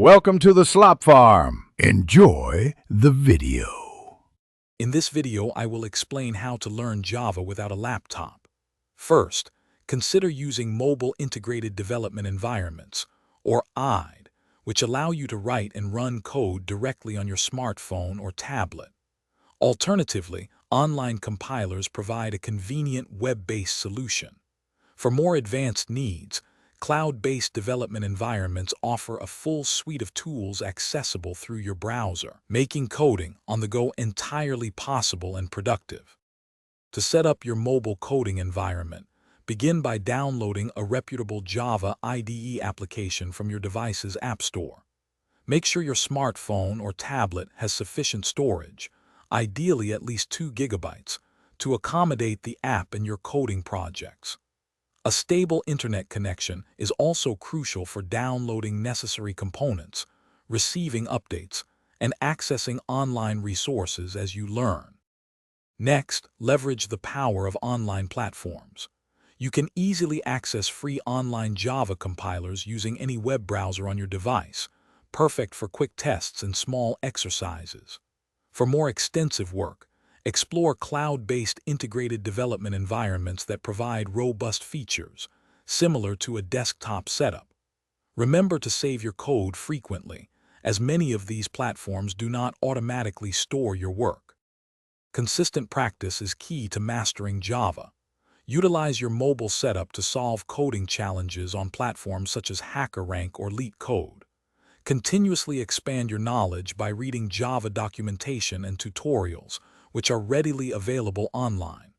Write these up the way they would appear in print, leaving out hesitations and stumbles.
Welcome to the Slop Farm. Enjoy the video. In this video, I will explain how to learn Java without a laptop. First, consider using Mobile Integrated Development Environments, or IDE, which allow you to write and run code directly on your smartphone or tablet. Alternatively, online compilers provide a convenient web-based solution. For more advanced needs, cloud-based development environments offer a full suite of tools accessible through your browser, making coding on the go entirely possible and productive. To set up your mobile coding environment, begin by downloading a reputable Java IDE application from your device's App Store. Make sure your smartphone or tablet has sufficient storage, ideally at least 2 GB, to accommodate the app in your coding projects. A stable internet connection is also crucial for downloading necessary components, receiving updates, and accessing online resources as you learn. Next, leverage the power of online platforms. You can easily access free online Java compilers using any web browser on your device, perfect for quick tests and small exercises. For more extensive work, explore cloud-based integrated development environments that provide robust features, similar to a desktop setup. Remember to save your code frequently, as many of these platforms do not automatically store your work. Consistent practice is key to mastering Java. Utilize your mobile setup to solve coding challenges on platforms such as HackerRank or LeetCode. Continuously expand your knowledge by reading Java documentation and tutorials, which are readily available online.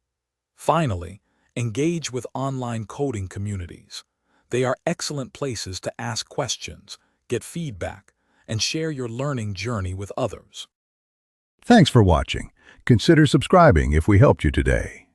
Finally, engage with online coding communities. They are excellent places to ask questions, get feedback, and share your learning journey with others. Thanks for watching. Consider subscribing if we helped you today.